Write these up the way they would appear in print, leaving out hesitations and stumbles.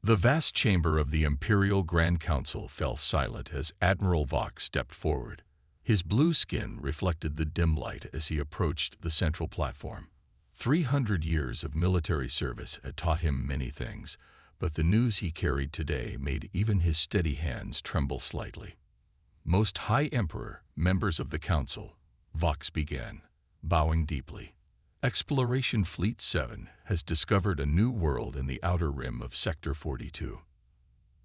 The vast chamber of the Imperial Grand Council fell silent as Admiral Vox stepped forward. His blue skin reflected the dim light as he approached the central platform. 300 years of military service had taught him many things, but the news he carried today made even his steady hands tremble slightly. "Most High Emperor, members of the Council," Vox began, bowing deeply. "Exploration Fleet 7 has discovered a new world in the outer rim of Sector 42.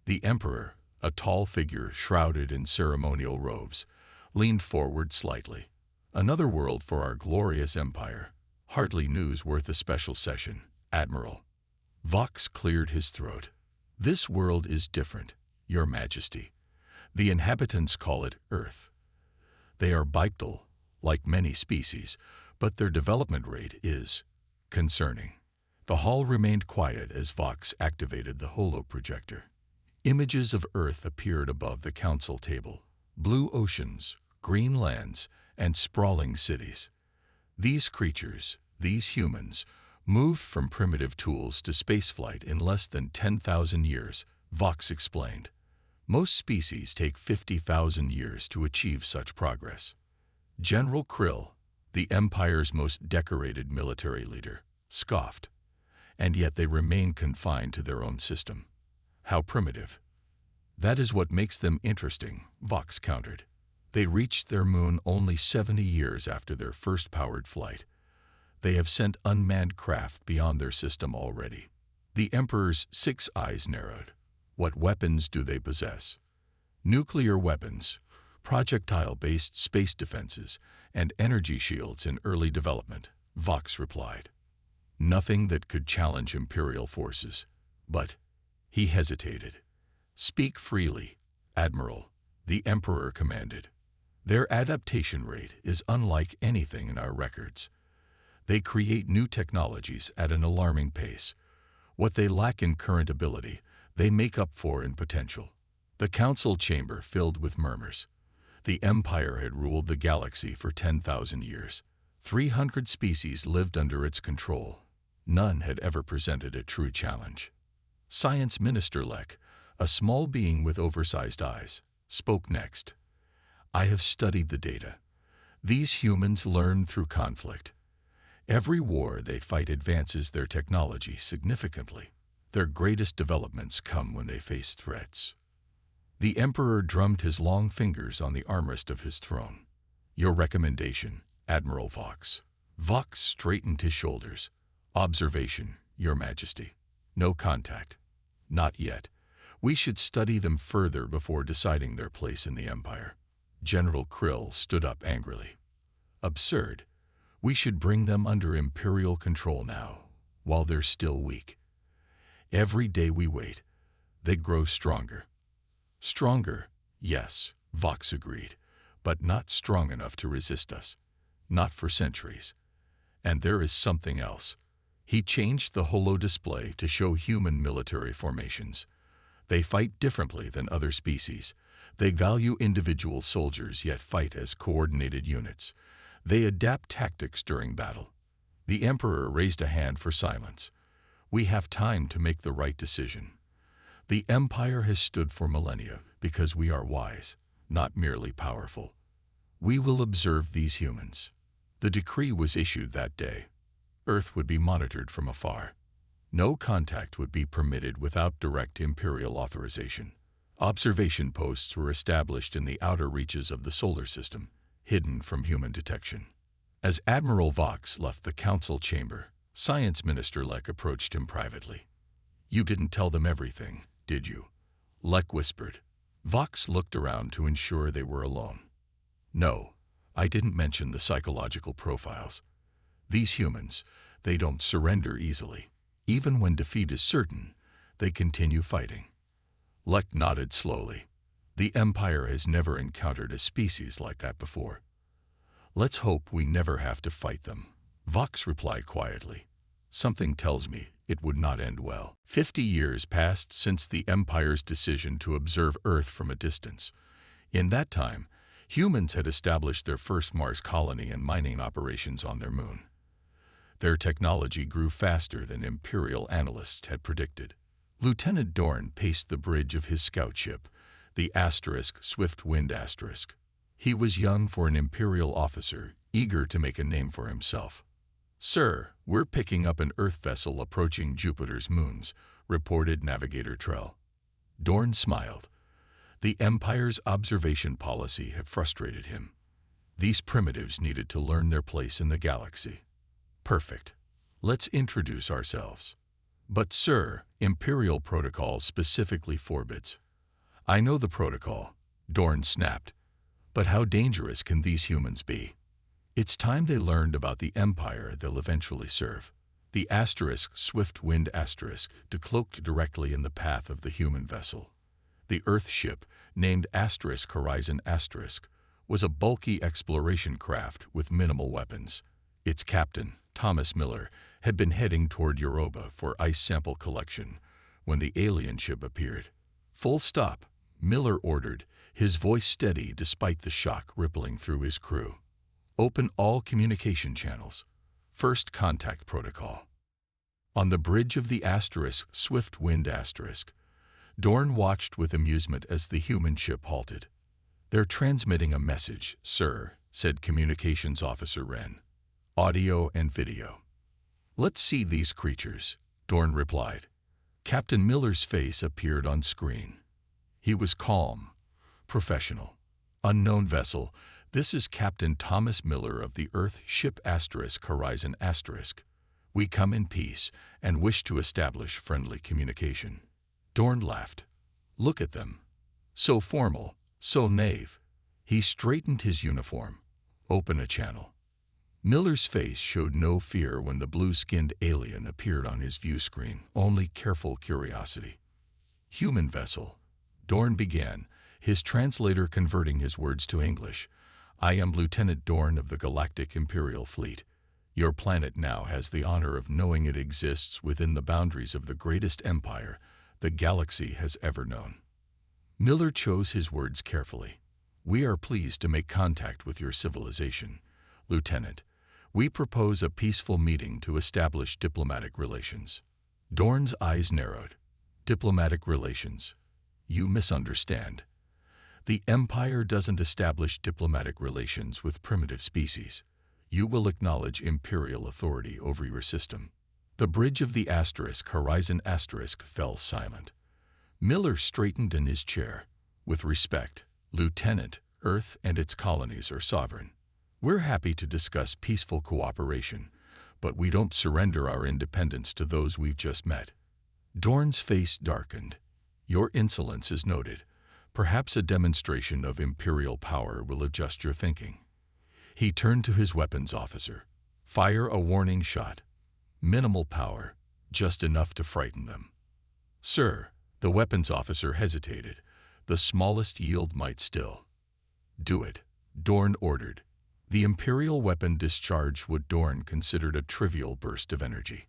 The Emperor, a tall figure shrouded in ceremonial robes, leaned forward slightly. "Another world for our glorious empire. Hardly news worth a special session, Admiral." Vox cleared his throat. "This world is different, Your Majesty. The inhabitants call it Earth. They are bipedal, like many species, but their development rate is concerning." The hall remained quiet as Vox activated the holoprojector. Images of Earth appeared above the council table. Blue oceans, green lands, and sprawling cities. These creatures, these humans, moved from primitive tools to spaceflight in less than 10,000 years, Vox explained. Most species take 50,000 years to achieve such progress. General Krill, the Empire's most decorated military leader, scoffed. And yet they remain confined to their own system. How primitive. "That is what makes them interesting," Vox countered. "They reached their moon only 70 years after their first powered flight. They have sent unmanned craft beyond their system already." The Emperor's 6 eyes narrowed. "What weapons do they possess?" "Nuclear weapons, projectile-based space defenses, and energy shields in early development," Vox replied. "Nothing that could challenge Imperial forces. But," he hesitated. "Speak freely, Admiral," the Emperor commanded. "Their adaptation rate is unlike anything in our records. They create new technologies at an alarming pace. What they lack in current ability, they make up for in potential." The council chamber filled with murmurs. The Empire had ruled the galaxy for 10,000 years. 300 species lived under its control. None had ever presented a true challenge. Science Minister Lek, a small being with oversized eyes, spoke next. "I have studied the data. These humans learn through conflict. Every war they fight advances their technology significantly. Their greatest developments come when they face threats." The Emperor drummed his long fingers on the armrest of his throne. "Your recommendation, Admiral Vox." Vox straightened his shoulders. "Observation, Your Majesty. No contact. Not yet. We should study them further before deciding their place in the Empire." General Krill stood up angrily. "Absurd. We should bring them under Imperial control now, while they're still weak. Every day we wait, they grow stronger." "Stronger, yes," Vox agreed, "but not strong enough to resist us. Not for centuries. And there is something else." He changed the holo display to show human military formations. "They fight differently than other species. They value individual soldiers yet fight as coordinated units. They adapt tactics during battle." The Emperor raised a hand for silence. "We have time to make the right decision. The Empire has stood for millennia because we are wise, not merely powerful. We will observe these humans." The decree was issued that day. Earth would be monitored from afar. No contact would be permitted without direct Imperial authorization. Observation posts were established in the outer reaches of the solar system, hidden from human detection. As Admiral Vox left the council chamber, Science Minister Lek approached him privately. "You didn't tell them everything, did you?" Lek whispered. Vox looked around to ensure they were alone. "No, I didn't mention the psychological profiles. These humans, they don't surrender easily. Even when defeat is certain, they continue fighting." Lek nodded slowly. "The Empire has never encountered a species like that before. Let's hope we never have to fight them." Vox replied quietly. "Something tells me it would not end well." 50 years passed since the Empire's decision to observe Earth from a distance. In that time, humans had established their first Mars colony and mining operations on their moon. Their technology grew faster than Imperial analysts had predicted. Lieutenant Dorn paced the bridge of his scout ship, the Swift-Wind *. He was young for an Imperial officer, eager to make a name for himself. "Sir, we're picking up an Earth vessel approaching Jupiter's moons," reported Navigator Trell. Dorn smiled. The Empire's observation policy had frustrated him. These primitives needed to learn their place in the galaxy. "Perfect. Let's introduce ourselves." "But sir, Imperial protocol specifically forbids." "I know the protocol," Dorn snapped. "But how dangerous can these humans be?" "It's time they learned about the Empire they'll eventually serve." The Swift-Wind * decloaked directly in the path of the human vessel. The Earth ship, named Horizon *, was a bulky exploration craft with minimal weapons. Its captain, Thomas Miller, had been heading toward Europa for ice sample collection when the alien ship appeared. "Full stop," Miller ordered, his voice steady despite the shock rippling through his crew. "Open all communication channels. First contact protocol." On the bridge of the Swift-Wind *, Dorn watched with amusement as the human ship halted. "They're transmitting a message, sir," said Communications Officer Wren. "Audio and video." "Let's see these creatures," Dorn replied. Captain Miller's face appeared on screen. He was calm, professional. "Unknown vessel, this is Captain Thomas Miller of the Earth ship Horizon *. We come in peace and wish to establish friendly communication." Dorn laughed. "Look at them. So formal, so naive." He straightened his uniform. "Open a channel." Miller's face showed no fear when the blue-skinned alien appeared on his view screen, only careful curiosity. "Human vessel," Dorn began, his translator converting his words to English. "I am Lieutenant Dorn of the Galactic Imperial Fleet. Your planet now has the honor of knowing it exists within the boundaries of the greatest empire the galaxy has ever known." Miller chose his words carefully. "We are pleased to make contact with your civilization, Lieutenant. We propose a peaceful meeting to establish diplomatic relations." Dorn's eyes narrowed. "Diplomatic relations? You misunderstand. The Empire doesn't establish diplomatic relations with primitive species. You will acknowledge Imperial authority over your system." The bridge of the Horizon * fell silent. Miller straightened in his chair. "With respect, Lieutenant, Earth and its colonies are sovereign. We're happy to discuss peaceful cooperation, but we don't surrender our independence to those we've just met." Dorn's face darkened. "Your insolence is noted. Perhaps a demonstration of Imperial power will adjust your thinking." He turned to his weapons officer. "Fire a warning shot. Minimal power, just enough to frighten them." "Sir," the weapons officer hesitated. "The smallest yield might still." "Do it," Dorn ordered. The Imperial weapon discharged what Dorn considered a trivial burst of energy.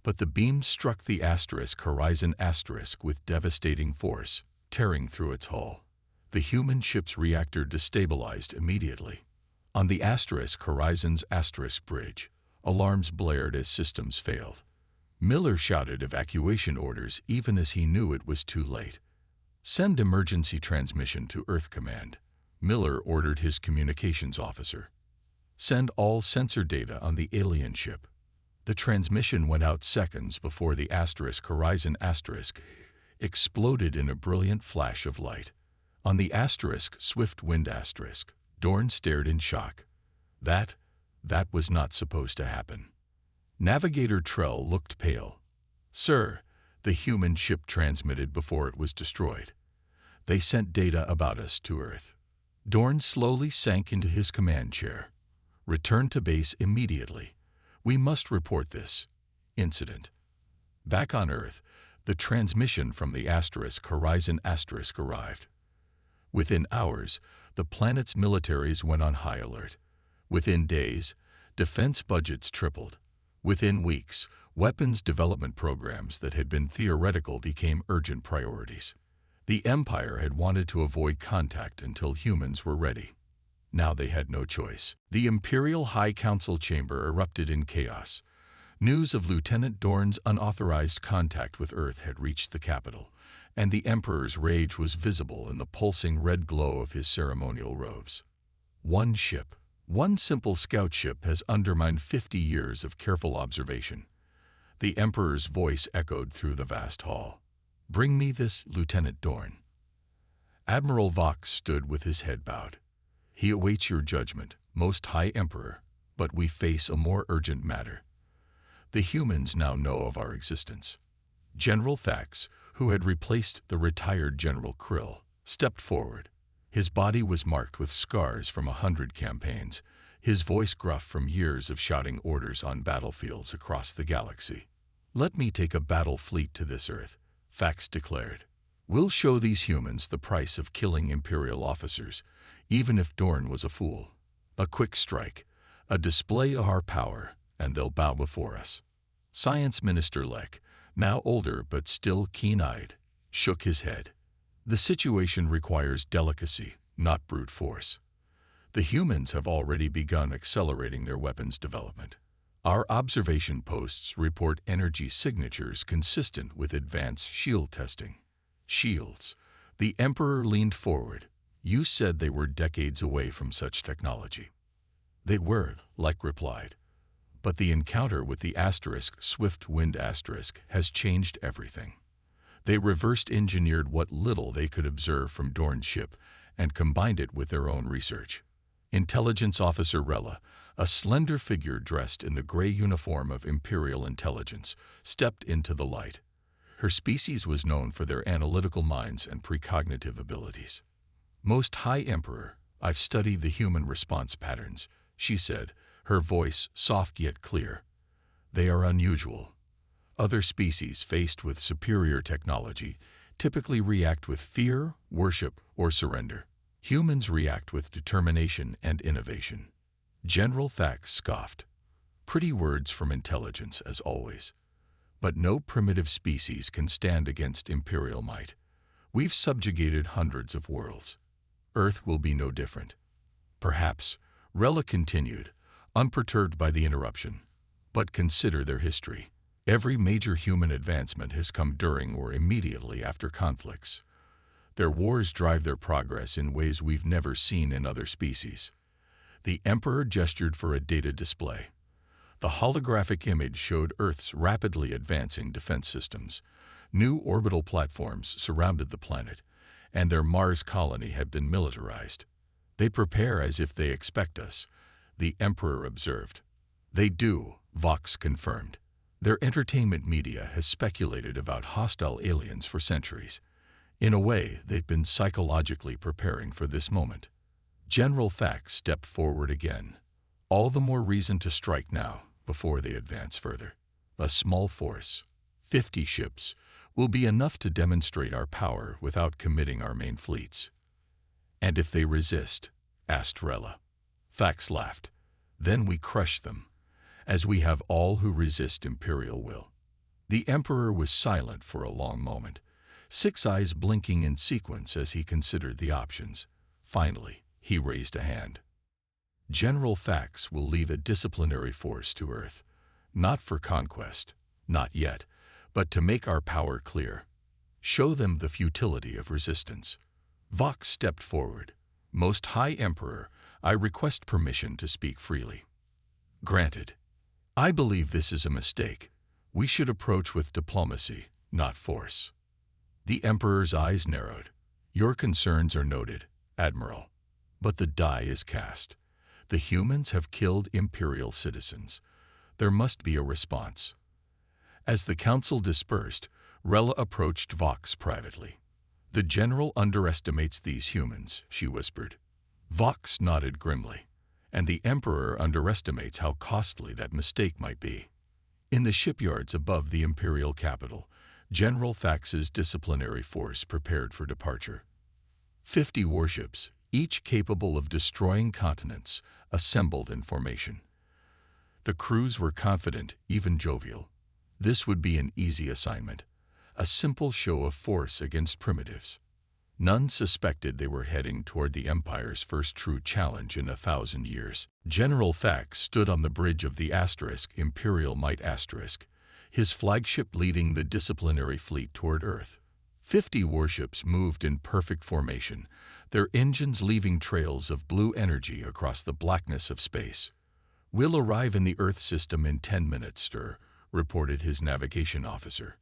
But the beam struck the Horizon * with devastating force, tearing through its hull. The human ship's reactor destabilized immediately. On the Horizon's * bridge, alarms blared as systems failed. Miller shouted evacuation orders even as he knew it was too late. "Send emergency transmission to Earth Command," Miller ordered his communications officer. "Send all sensor data on the alien ship." The transmission went out seconds before the Horizon * exploded in a brilliant flash of light. On the Swift-Wind *, Dorn stared in shock. That was not supposed to happen. Navigator Trell looked pale. "Sir," the human ship transmitted before it was destroyed. "They sent data about us to Earth." Dorn slowly sank into his command chair. "Return to base immediately. We must report this incident." Back on Earth, the transmission from the Horizon * arrived. Within hours, the planet's militaries went on high alert. Within days, defense budgets tripled. Within weeks, weapons development programs that had been theoretical became urgent priorities. The Empire had wanted to avoid contact until humans were ready. Now they had no choice. The Imperial High Council chamber erupted in chaos. News of Lieutenant Dorn's unauthorized contact with Earth had reached the capital, and the Emperor's rage was visible in the pulsing red glow of his ceremonial robes. One ship, one simple scout ship has undermined 50 years of careful observation. The Emperor's voice echoed through the vast hall. "Bring me this, Lieutenant Dorn." Admiral Vox stood with his head bowed. "He awaits your judgment, Most High Emperor, but we face a more urgent matter. The humans now know of our existence." General Thax, who had replaced the retired General Krill, stepped forward. His body was marked with scars from 100 campaigns, his voice gruff from years of shouting orders on battlefields across the galaxy. "Let me take a battle fleet to this Earth," Thax declared. "We'll show these humans the price of killing Imperial officers, even if Dorn was a fool. A quick strike, a display of our power, and they'll bow before us." Science Minister Lek, now older but still keen-eyed, shook his head. "The situation requires delicacy, not brute force. The humans have already begun accelerating their weapons development. Our observation posts report energy signatures consistent with advanced shield testing." "Shields?" The Emperor leaned forward. "You said they were decades away from such technology." "They were," Lek replied. "But the encounter with the Swift-Wind has changed everything. They reversed-engineered what little they could observe from Dorn's ship and combined it with their own research." Intelligence Officer Rella, a slender figure dressed in the gray uniform of Imperial Intelligence, stepped into the light. Her species was known for their analytical minds and precognitive abilities. "Most High Emperor, I've studied the human response patterns," she said, her voice soft yet clear. "They are unusual. Other species faced with superior technology typically react with fear, worship, or surrender. Humans react with determination and innovation." General Thax scoffed. "Pretty words from intelligence, as always. But no primitive species can stand against Imperial might. We've subjugated hundreds of worlds. Earth will be no different." "Perhaps," Rella continued, unperturbed by the interruption. "But consider their history. Every major human advancement has come during or immediately after conflicts. Their wars drive their progress in ways we've never seen in other species." The Emperor gestured for a data display. The holographic image showed Earth's rapidly advancing defense systems. New orbital platforms surrounded the planet, and their Mars colony had been militarized. "They prepare as if they expect us," the Emperor observed. "They do," Vox confirmed. "Their entertainment media has speculated about hostile aliens for centuries. In a way, they've been psychologically preparing for this moment." General Thax stepped forward again. "All the more reason to strike now, before they advance further. A small force, 50 ships, will be enough to demonstrate our power without committing our main fleets." "And if they resist?" asked Rella. Thax laughed. "Then we crush them, as we have all who resist Imperial will." The Emperor was silent for a long moment, 6 eyes blinking in sequence as he considered the options. Finally, he raised a hand. "General Thax will lead a disciplinary force to Earth, not for conquest, not yet, but to make our power clear. Show them the futility of resistance." Vox stepped forward. "Most High Emperor, I request permission to speak freely." "Granted. I believe this is a mistake. We should approach with diplomacy, not force." The Emperor's eyes narrowed. "Your concerns are noted, Admiral. But the die is cast. The humans have killed Imperial citizens. There must be a response." As the council dispersed, Rella approached Vox privately. "The General underestimates these humans," she whispered. Vox nodded grimly. "And the Emperor underestimates how costly that mistake might be." In the shipyards above the Imperial capital, General Thax's disciplinary force prepared for departure. 50 warships, each capable of destroying continents, assembled in formation. The crews were confident, even jovial. This would be an easy assignment, a simple show of force against primitives. None suspected they were heading toward the Empire's first true challenge in 1,000 years. General Thax stood on the bridge of the Imperial Might Asterisk, his flagship leading the disciplinary fleet toward Earth. 50 warships moved in perfect formation, their engines leaving trails of blue energy across the blackness of space. "We'll arrive in the Earth system in 10 minutes, sir," reported his navigation officer.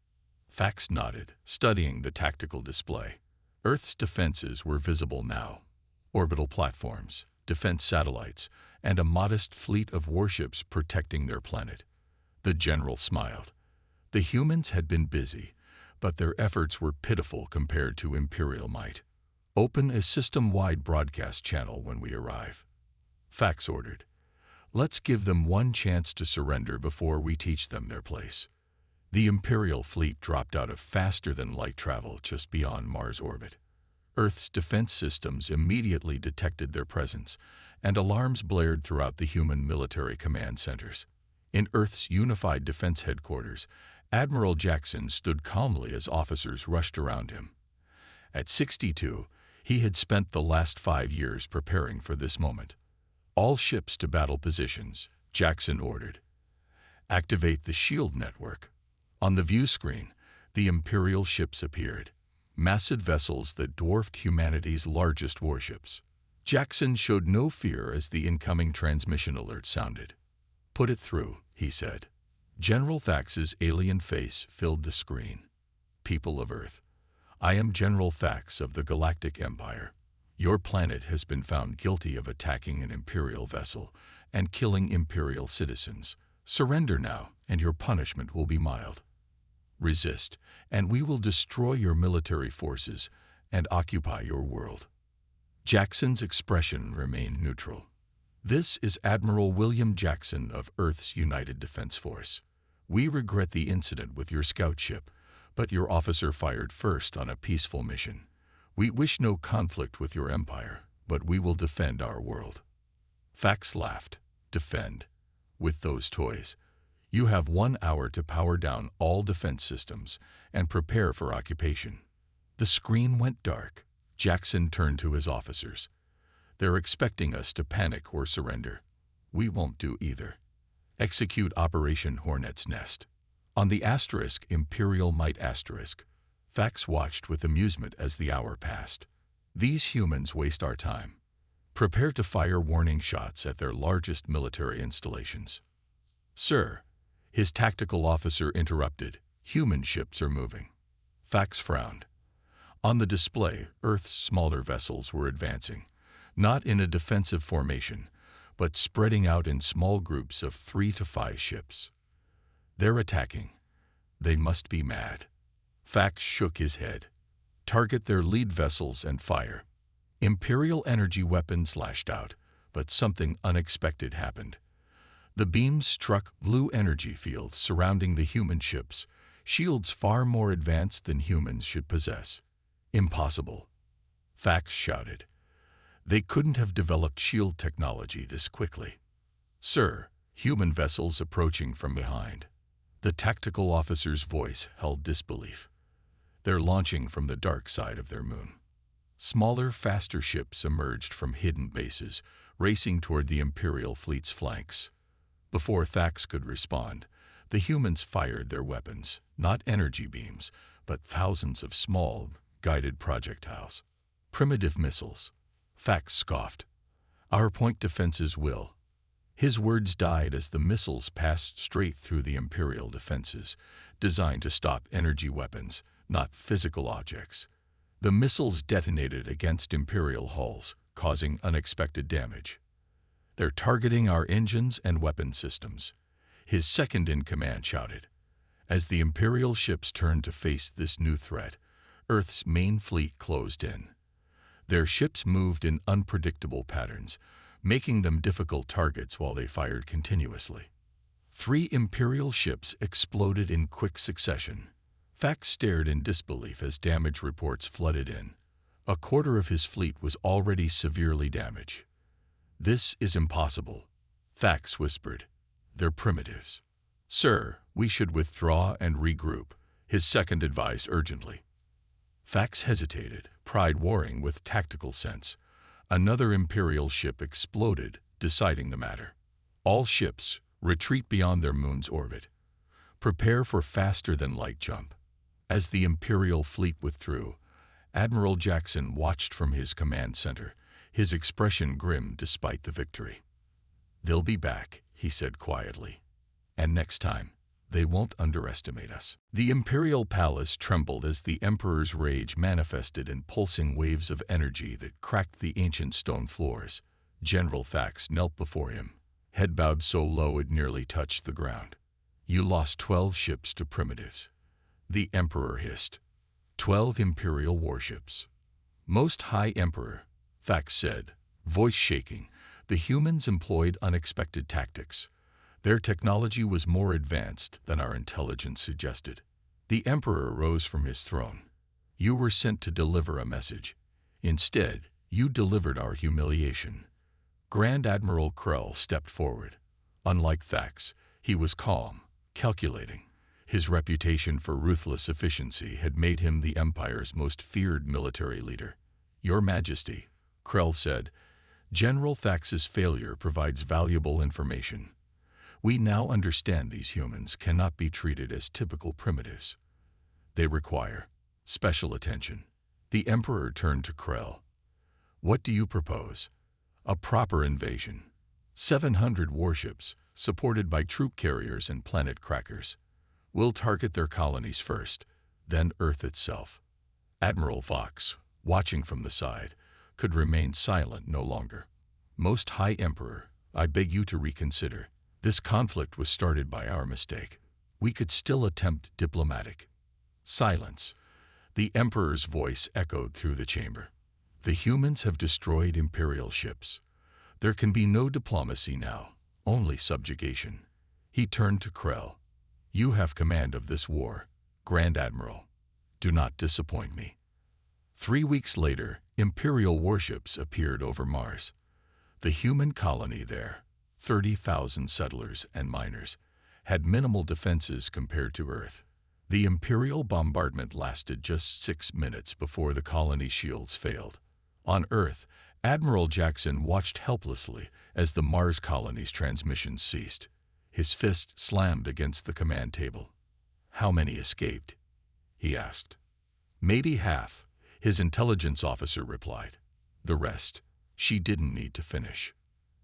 Thax nodded, studying the tactical display. Earth's defenses were visible now. Orbital platforms, defense satellites, and a modest fleet of warships protecting their planet. The general smiled. The humans had been busy, but their efforts were pitiful compared to Imperial might. "Open a system-wide broadcast channel when we arrive," Thax ordered. "Let's give them one chance to surrender before we teach them their place." The Imperial fleet dropped out of faster-than-light travel just beyond Mars' orbit. Earth's defense systems immediately detected their presence, and alarms blared throughout the human military command centers. In Earth's unified defense headquarters, Admiral Jackson stood calmly as officers rushed around him. At 62, he had spent the last 5 years preparing for this moment. "All ships to battle positions," Jackson ordered. "Activate the shield network." On the view screen, the Imperial ships appeared, massive vessels that dwarfed humanity's largest warships. Jackson showed no fear as the incoming transmission alert sounded. "Put it through," he said. General Thax's alien face filled the screen. "People of Earth, I am General Thax of the Galactic Empire. Your planet has been found guilty of attacking an Imperial vessel and killing Imperial citizens. Surrender now, and your punishment will be mild. Resist, and we will destroy your military forces and occupy your world." Jackson's expression remained neutral. "This is Admiral William Jackson of Earth's United Defense Force. We regret the incident with your scout ship, but your officer fired first on a peaceful mission. We wish no conflict with your empire, but we will defend our world." Thax laughed. "Defend? With those toys? You have 1 hour to power down all defense systems and prepare for occupation." The screen went dark. Jackson turned to his officers. "They're expecting us to panic or surrender. We won't do either. Execute Operation Hornet's Nest." On the Imperial Might Asterisk, Thax watched with amusement as the hour passed. "These humans waste our time. Prepare to fire warning shots at their largest military installations." "Sir," his tactical officer interrupted, "human ships are moving." Thax frowned. On the display, Earth's smaller vessels were advancing, not in a defensive formation, but spreading out in small groups of 3 to 5 ships. "They're attacking. They must be mad." Thax shook his head. "Target their lead vessels and fire." Imperial energy weapons lashed out, but something unexpected happened. The beams struck blue energy fields surrounding the human ships, shields far more advanced than humans should possess. "Impossible," Thax shouted. "They couldn't have developed shield technology this quickly." "Sir," human vessels approaching from behind. The tactical officer's voice held disbelief. "They're launching from the dark side of their moon." Smaller, faster ships emerged from hidden bases, racing toward the Imperial fleet's flanks. Before Thax could respond, the humans fired their weapons, not energy beams, but thousands of small, guided projectiles. "Primitive missiles," Thax scoffed. "Our point defenses will." His words died as the missiles passed straight through the Imperial defenses, designed to stop energy weapons, not physical objects. The missiles detonated against Imperial hulls, causing unexpected damage. "They're targeting our engines and weapon systems," his second-in-command shouted. As the Imperial ships turned to face this new threat, Earth's main fleet closed in. Their ships moved in unpredictable patterns, making them difficult targets while they fired continuously. 3 Imperial ships exploded in quick succession. Thax stared in disbelief as damage reports flooded in. A quarter of his fleet was already severely damaged. "This is impossible," Thax whispered. "They're primitives." "Sir, we should withdraw and regroup," his second advised urgently. Thax hesitated, pride warring with tactical sense. Another Imperial ship exploded, deciding the matter. All ships, retreat beyond their moon's orbit. Prepare for faster-than-light jump. As the Imperial fleet withdrew, Admiral Jackson watched from his command center, his expression grim despite the victory. "They'll be back," he said quietly. "And next time, they won't underestimate us." The Imperial Palace trembled as the Emperor's rage manifested in pulsing waves of energy that cracked the ancient stone floors. General Thax knelt before him, head bowed so low it nearly touched the ground. "You lost 12 ships to primitives," the Emperor hissed. 12 Imperial warships. "Most High Emperor," Thax said, voice shaking, "the humans employed unexpected tactics. Their technology was more advanced than our intelligence suggested." The Emperor rose from his throne. "You were sent to deliver a message. Instead, you delivered our humiliation." Grand Admiral Krell stepped forward. Unlike Thax, he was calm, calculating. His reputation for ruthless efficiency had made him the Empire's most feared military leader. "Your Majesty," Krell said, "General Thax's failure provides valuable information. We now understand these humans cannot be treated as typical primitives. They require special attention." The Emperor turned to Krell. "What do you propose?" "A proper invasion. 700 warships, supported by troop carriers and planet crackers. We'll target their colonies first, then Earth itself." Admiral Vox, watching from the side, could remain silent no longer. "Most High Emperor, I beg you to reconsider. This conflict was started by our mistake. We could still attempt diplomatic." Silence. The Emperor's voice echoed through the chamber. "The humans have destroyed Imperial ships. There can be no diplomacy now, only subjugation." He turned to Krell. "You have command of this war, Grand Admiral. Do not disappoint me." 3 weeks later, Imperial warships appeared over Mars. The human colony there, 30,000 settlers and miners, had minimal defenses compared to Earth. The Imperial bombardment lasted just 6 minutes before the colony's shields failed. On Earth, Admiral Jackson watched helplessly as the Mars colony's transmissions ceased. His fist slammed against the command table. "How many escaped?" he asked. "Maybe half," his intelligence officer replied. "The rest, she didn't need to finish."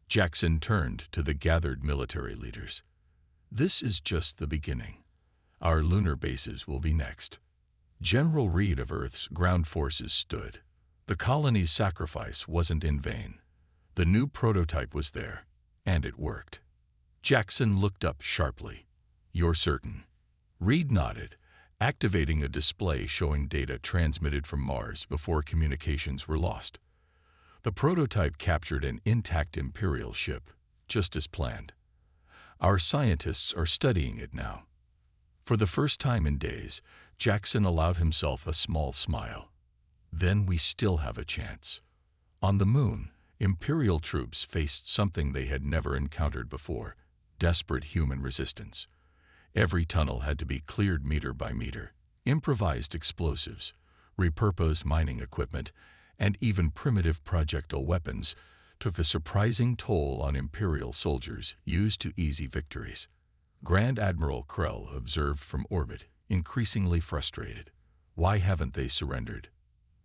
Jackson turned to the gathered military leaders. "This is just the beginning. Our lunar bases will be next." General Reed of Earth's ground forces stood. The colony's sacrifice wasn't in vain. The new prototype was there, and it worked. Jackson looked up sharply. "You're certain?" Reed nodded, activating a display showing data transmitted from Mars before communications were lost. The prototype captured an intact Imperial ship, just as planned. "Our scientists are studying it now." For the first time in days, Jackson allowed himself a small smile. "Then we still have a chance." On the moon, Imperial troops faced something they had never encountered before: desperate human resistance. Every tunnel had to be cleared meter by meter. Improvised explosives, repurposed mining equipment, and even primitive projectile weapons took a surprising toll on Imperial soldiers used to easy victories. Grand Admiral Krell observed from orbit, increasingly frustrated. "Why haven't they surrendered?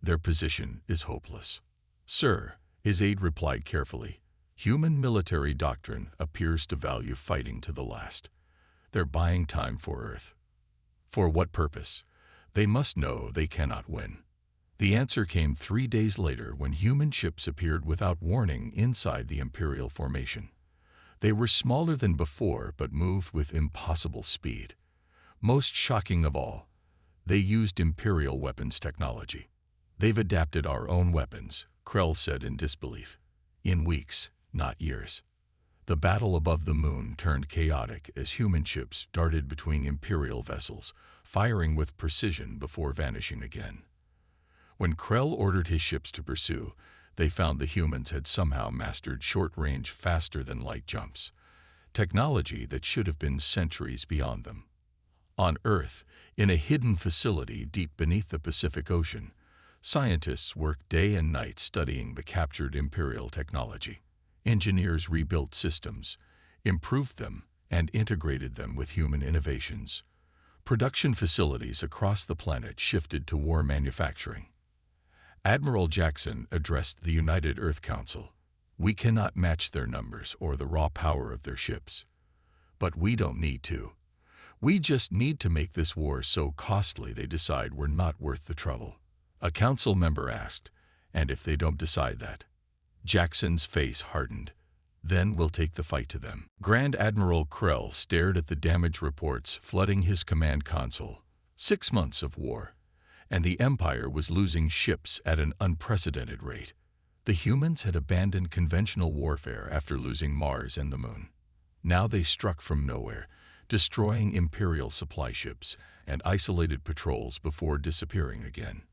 Their position is hopeless." "Sir," his aide replied carefully, "human military doctrine appears to value fighting to the last. They're buying time for Earth." "For what purpose?" "They must know they cannot win." The answer came 3 days later when human ships appeared without warning inside the Imperial formation. They were smaller than before but moved with impossible speed. Most shocking of all, they used Imperial weapons technology. "They've adapted our own weapons," Krell said in disbelief. "In weeks, not years." The battle above the moon turned chaotic as human ships darted between Imperial vessels, firing with precision before vanishing again. When Krell ordered his ships to pursue, they found the humans had somehow mastered short-range, faster-than-light jumps, technology that should have been centuries beyond them. On Earth, in a hidden facility deep beneath the Pacific Ocean, Scientists worked day and night studying the captured Imperial technology. Engineers rebuilt systems, improved them, and integrated them with human innovations. Production facilities across the planet shifted to war manufacturing. Admiral Jackson addressed the United Earth Council. "We cannot match their numbers or the raw power of their ships. But we don't need to. We just need to make this war so costly they decide we're not worth the trouble." A council member asked, "And if they don't decide that?" Jackson's face hardened. "Then we'll take the fight to them." Grand Admiral Krell stared at the damage reports flooding his command console. 6 months of war, and the Empire was losing ships at an unprecedented rate. The humans had abandoned conventional warfare after losing Mars and the Moon. Now they struck from nowhere, destroying Imperial supply ships and isolated patrols before disappearing again.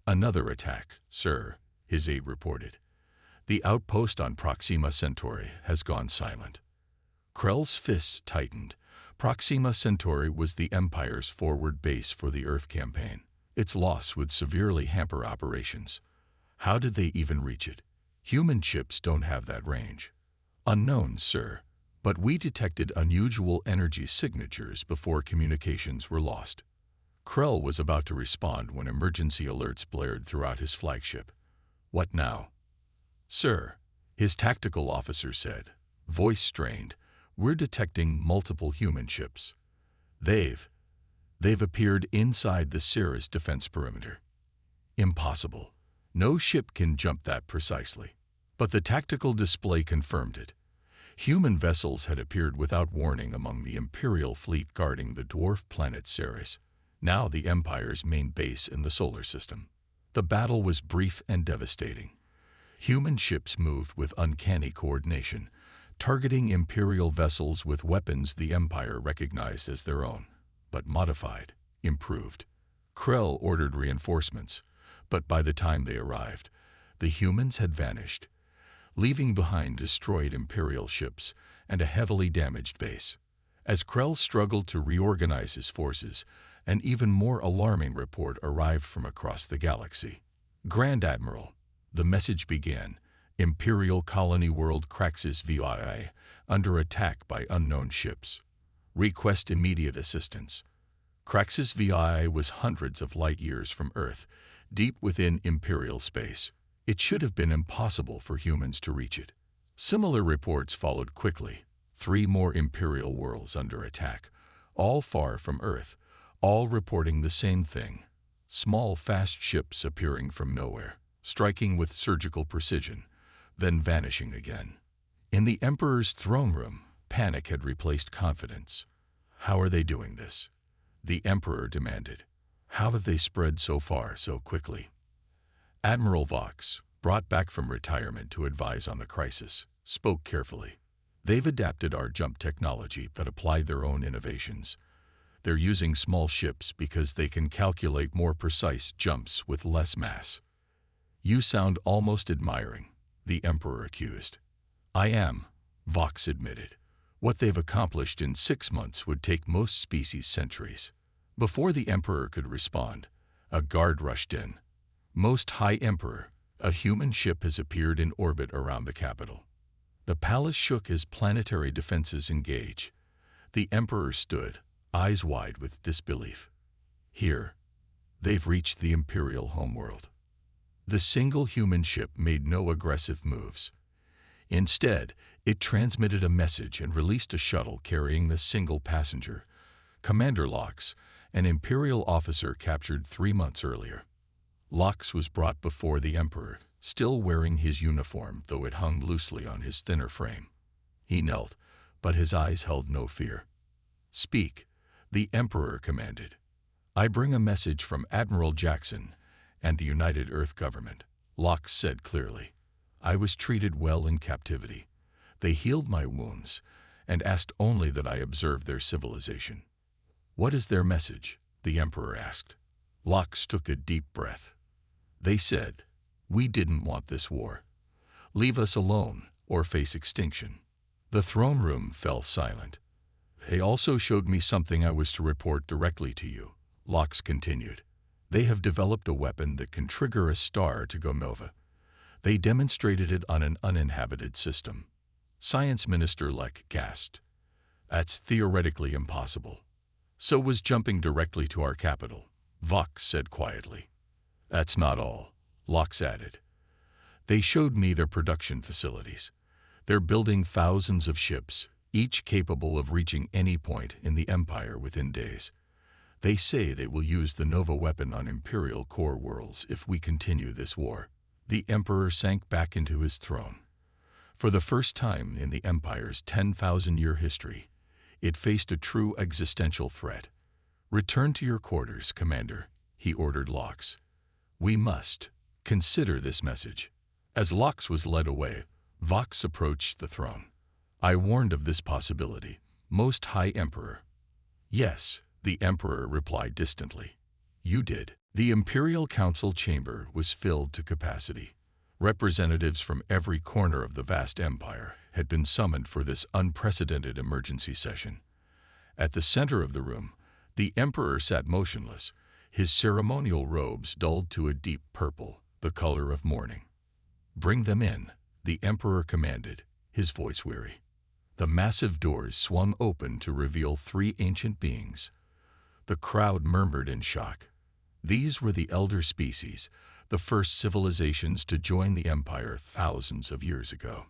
"Another attack, sir," his aide reported. "The outpost on Proxima Centauri has gone silent." Krell's fists tightened. Proxima Centauri was the Empire's forward base for the Earth campaign. Its loss would severely hamper operations. How did they even reach it? "Human ships don't have that range." "Unknown, sir. But we detected unusual energy signatures before communications were lost." Krell was about to respond when emergency alerts blared throughout his flagship. "What now?" "Sir," his tactical officer said, voice strained, "we're detecting multiple human ships. They've appeared inside the Cirrus defense perimeter." "Impossible. No ship can jump that precisely." But the tactical display confirmed it. Human vessels had appeared without warning among the Imperial fleet guarding the dwarf planet Ceres, now the Empire's main base in the solar system. The battle was brief and devastating. Human ships moved with uncanny coordination, targeting Imperial vessels with weapons the Empire recognized as their own, but modified, improved. Krell ordered reinforcements, but by the time they arrived, the humans had vanished, leaving behind destroyed Imperial ships and a heavily damaged base. As Krell struggled to reorganize his forces, an even more alarming report arrived from across the galaxy. "Grand Admiral," the message began, "Imperial colony world Craxus VI under attack by unknown ships. Request immediate assistance." Craxus VI was hundreds of light years from Earth, deep within Imperial space. It should have been impossible for humans to reach it. Similar reports followed quickly. 3 more Imperial worlds under attack, all far from Earth, all reporting the same thing. Small, fast ships appearing from nowhere, striking with surgical precision, then vanishing again. In the Emperor's throne room, panic had replaced confidence. "How are they doing this?" the Emperor demanded. "How have they spread so far so quickly?" Admiral Vox, brought back from retirement to advise on the crisis, spoke carefully. "They've adapted our jump technology but applied their own innovations. They're using small ships because they can calculate more precise jumps with less mass." "You sound almost admiring," the Emperor accused. "I am," Vox admitted. "What they've accomplished in 6 months would take most species centuries." Before the Emperor could respond, a guard rushed in. "Most High Emperor, a human ship has appeared in orbit around the capital." The palace shook as planetary defenses engaged. The Emperor stood, eyes wide with disbelief. "Here, they've reached the Imperial homeworld." The single human ship made no aggressive moves. Instead, it transmitted a message and released a shuttle carrying the single passenger, Commander Lox, an Imperial officer captured 3 months earlier. Lox was brought before the Emperor, still wearing his uniform, though it hung loosely on his thinner frame. He knelt, but his eyes held no fear. "Speak," the Emperor commanded. "I bring a message from Admiral Jackson and the United Earth government," Lox said clearly. "I was treated well in captivity. They healed my wounds and asked only that I observe their civilization." "What is their message?" the Emperor asked. Lox took a deep breath. "They said, we didn't want this war. Leave us alone or face extinction." The throne room fell silent. "They also showed me something I was to report directly to you," Lox continued. They have developed a weapon that can trigger a star to go nova. They demonstrated it on an uninhabited system. Science Minister Lek gasped. That's theoretically impossible. So was jumping directly to our capital, Vox said quietly. That's not all, Lox added. They showed me their production facilities. They're building thousands of ships, each capable of reaching any point in the Empire within days. They say they will use the Nova weapon on Imperial core worlds if we continue this war. The Emperor sank back into his throne. For the first time in the Empire's 10,000-year history, it faced a true existential threat. Return to your quarters, Commander, he ordered Lox. We must consider this message. As Lox was led away, Vox approached the throne. I warned of this possibility, Most High Emperor. Yes, the Emperor replied distantly. You did. The Imperial Council chamber was filled to capacity. Representatives from every corner of the vast empire had been summoned for this unprecedented emergency session. At the center of the room, the Emperor sat motionless, his ceremonial robes dulled to a deep purple, the color of mourning. Bring them in, the Emperor commanded, his voice weary. The massive doors swung open to reveal three ancient beings. The crowd murmured in shock. These were the elder species, the first civilizations to join the Empire thousands of years ago.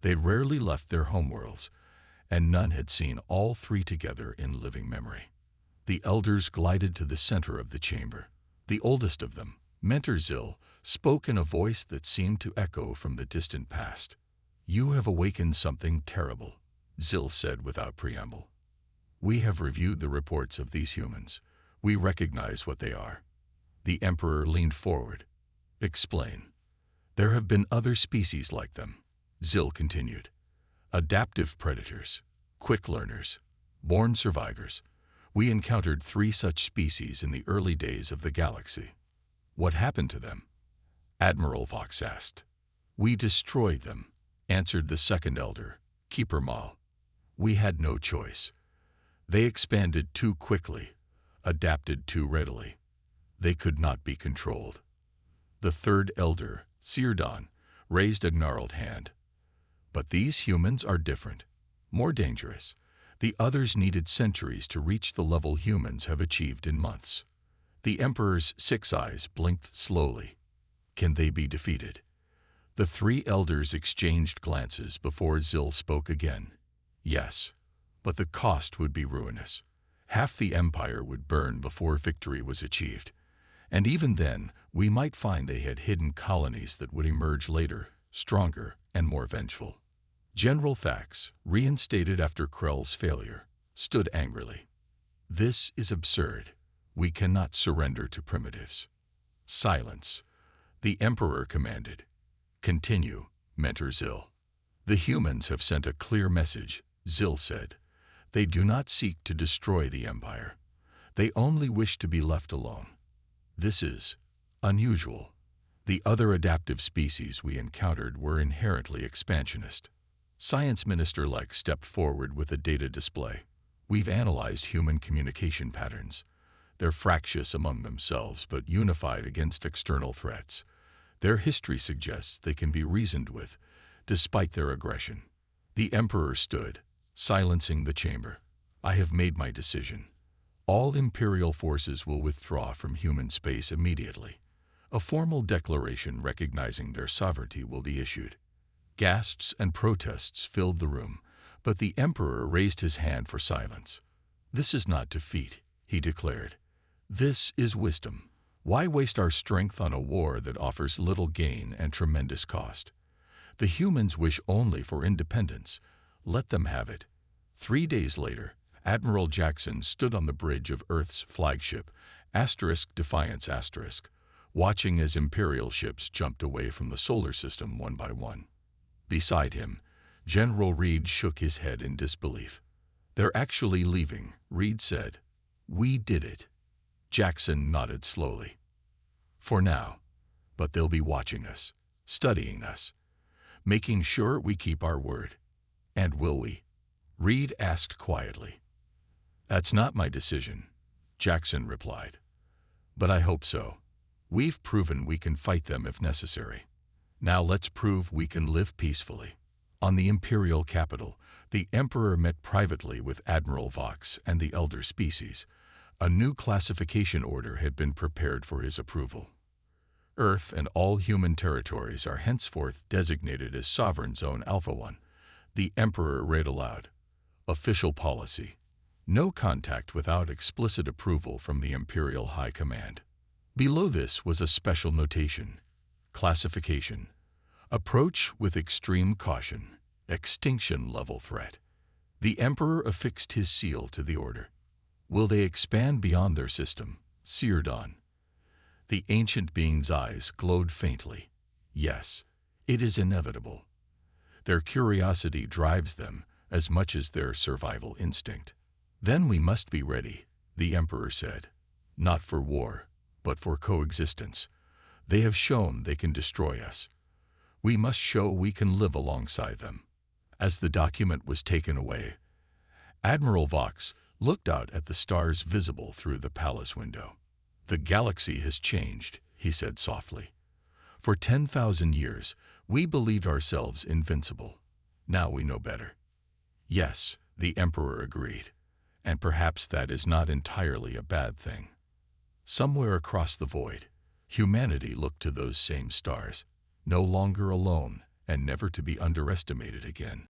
They rarely left their homeworlds, and none had seen all three together in living memory. The elders glided to the center of the chamber. The oldest of them, Mentor Zil, spoke in a voice that seemed to echo from the distant past. You have awakened something terrible, Zil said without preamble. We have reviewed the reports of these humans. We recognize what they are. The Emperor leaned forward. Explain. There have been other species like them, Zil continued. Adaptive predators, quick learners, born survivors. We encountered 3 such species in the early days of the galaxy. What happened to them? Admiral Vox asked. We destroyed them, answered the second elder, Keeper Mal. We had no choice. They expanded too quickly, adapted too readily. They could not be controlled. The third elder, Seerdon, raised a gnarled hand. But these humans are different, more dangerous. The others needed centuries to reach the level humans have achieved in months. The Emperor's 6 eyes blinked slowly. Can they be defeated? The 3 elders exchanged glances before Zil spoke again. Yes, but the cost would be ruinous. Half the Empire would burn before victory was achieved. And even then, we might find they had hidden colonies that would emerge later, stronger and more vengeful. General Thax, reinstated after Krell's failure, stood angrily. This is absurd. We cannot surrender to primitives. Silence, the Emperor commanded. Continue, Mentor Zil. The humans have sent a clear message, Zil said. They do not seek to destroy the Empire. They only wish to be left alone. This is unusual. The other adaptive species we encountered were inherently expansionist. Science Minister Lek stepped forward with a data display. We've analyzed human communication patterns. They're fractious among themselves, but unified against external threats. Their history suggests they can be reasoned with, despite their aggression. The Emperor stood, silencing the chamber. I have made my decision. All Imperial forces will withdraw from human space immediately. A formal declaration recognizing their sovereignty will be issued. Gasps and protests filled the room, but the Emperor raised his hand for silence. This is not defeat, he declared. This is wisdom. Why waste our strength on a war that offers little gain and tremendous cost? The humans wish only for independence. Let them have it. 3 days later, Admiral Jackson stood on the bridge of Earth's flagship, Defiance *, watching as Imperial ships jumped away from the solar system one by one. Beside him, General Reed shook his head in disbelief. They're actually leaving, Reed said. We did it. Jackson nodded slowly. For now, but they'll be watching us, studying us, making sure we keep our word. And will we? Reed asked quietly. That's not my decision, Jackson replied. But I hope so. We've proven we can fight them if necessary. Now let's prove we can live peacefully. On the Imperial capital, the Emperor met privately with Admiral Vox and the Elder Species. A new classification order had been prepared for his approval. Earth and all human territories are henceforth designated as Sovereign Zone Alpha 1. The Emperor read aloud. Official policy. No contact without explicit approval from the Imperial High Command. Below this was a special notation. Classification. Approach with extreme caution. Extinction level threat. The Emperor affixed his seal to the order. Will they expand beyond their system? Seared on. The ancient being's eyes glowed faintly. Yes, it is inevitable. Their curiosity drives them as much as their survival instinct. Then we must be ready, the Emperor said. Not for war, but for coexistence. They have shown they can destroy us. We must show we can live alongside them. As the document was taken away, Admiral Vox looked out at the stars visible through the palace window. The galaxy has changed, he said softly. For 10,000 years, we believed ourselves invincible. Now we know better. Yes, the Emperor agreed. And perhaps that is not entirely a bad thing. Somewhere across the void, humanity looked to those same stars, no longer alone and never to be underestimated again.